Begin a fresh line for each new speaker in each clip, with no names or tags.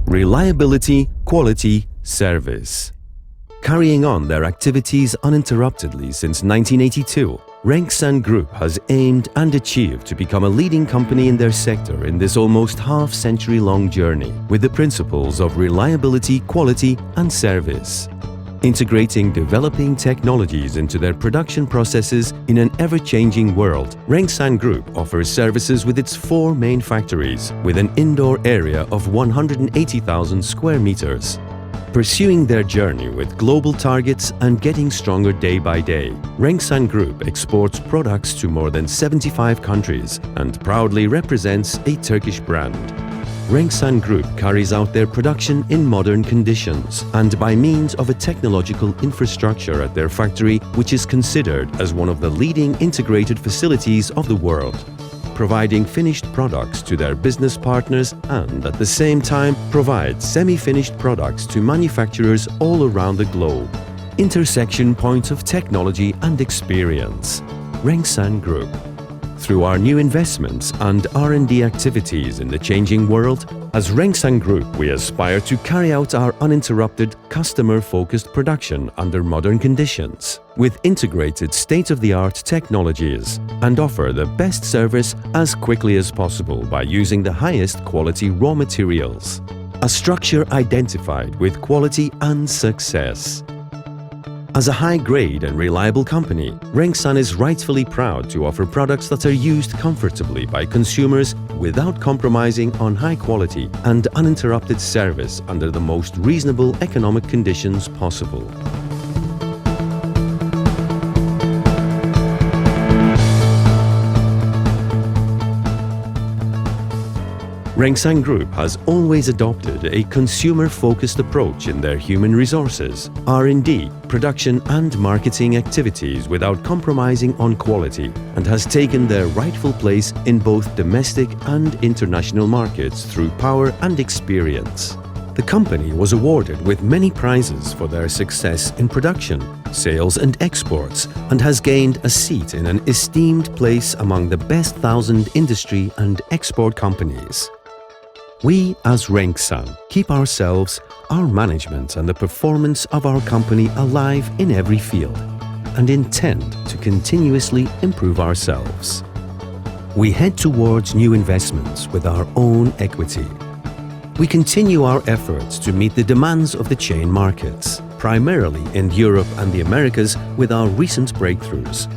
Reliability, quality, service. Carrying on their activities uninterruptedly since 1982, RENKSAN Group has aimed and achieved to become a leading company in their sector in this almost half-century-long journey with the principles of reliability, quality and service. Integrating developing technologies into their production processes in an ever-changing world, RENKSAN Group offers services with its 4 main factories with an indoor area of 180,000 square meters. Pursuing their journey with global targets and getting stronger day by day, RENKSAN Group exports products to more than 75 countries and proudly represents a Turkish brand. RENKSAN Group carries out their production in modern conditions and by means of a technological infrastructure at their factory, which is considered as one of the leading integrated facilities of the world, providing finished products to their business partners and at the same time provide semi-finished products to manufacturers all around the globe. Intersection point of technology and experience. RENKSAN Group. Through our new investments and R&D activities in the changing world, as RENKSAN Group we aspire to carry out our uninterrupted customer-focused production under modern conditions with integrated state-of-the-art technologies and offer the best service as quickly as possible by using the highest quality raw materials. A structure identified with quality and success. As a high-grade and reliable company, RENKSAN is rightfully proud to offer products that are used comfortably by consumers without compromising on high quality and uninterrupted service under the most reasonable economic conditions possible. RENKSAN Group has always adopted a consumer-focused approach in their human resources, R&D, production and marketing activities without compromising on quality and has taken their rightful place in both domestic and international markets through power and experience. The company was awarded with many prizes for their success in production, sales and exports and has gained a seat in an esteemed place among the best 1,000 industry and export companies. We, as RENKSAN, keep ourselves, our management and the performance of our company alive in every field and intend to continuously improve ourselves. We head towards new investments with our own equity. We continue our efforts to meet the demands of the chain markets, primarily in Europe and the Americas with our recent breakthroughs.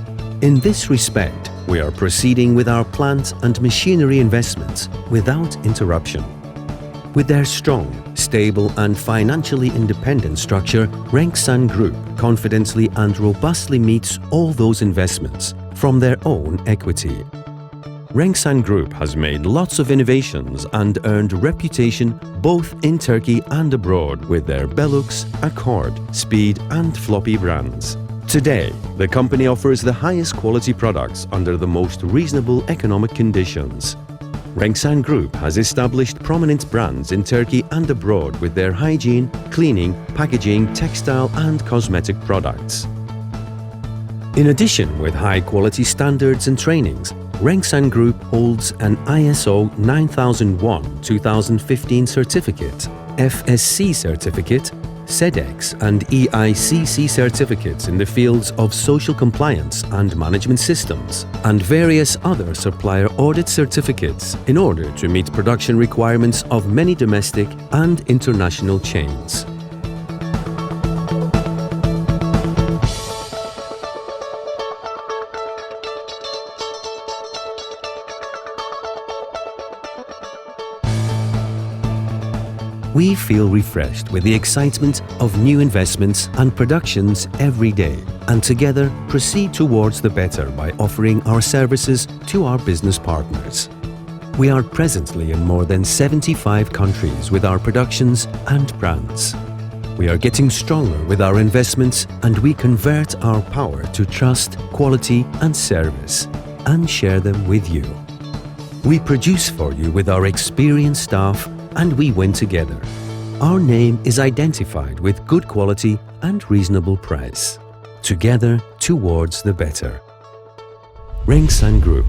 In this respect, we are proceeding with our plant and machinery investments without interruption. With their strong, stable and financially independent structure, RENKSAN Group confidently and robustly meets all those investments from their own equity. RENKSAN Group has made lots of innovations and earned reputation both in Turkey and abroad with their BELUX, ACORD, Speed and FLOPPY brands. Today, the company offers the highest quality products under the most reasonable economic conditions. RENKSAN Group has established prominent brands in Turkey and abroad with their hygiene, cleaning, packaging, textile and cosmetic products. In addition, with high-quality standards and trainings, RENKSAN Group holds an ISO 9001-2015 certificate, FSC certificate, SEDEX and EICC certificates in the fields of social compliance and management systems, and various other supplier audit certificates in order to meet production requirements of many domestic and international chains. We feel refreshed with the excitement of new investments and productions every day, and together proceed towards the better by offering our services to our business partners. We are presently in more than 75 countries with our productions and brands. We are getting stronger with our investments and we convert our power to trust, quality and service and share them with you. We produce for you with our experienced staff and we win together. Our name is identified with good quality and reasonable price. Together towards the better. RENKSAN Group.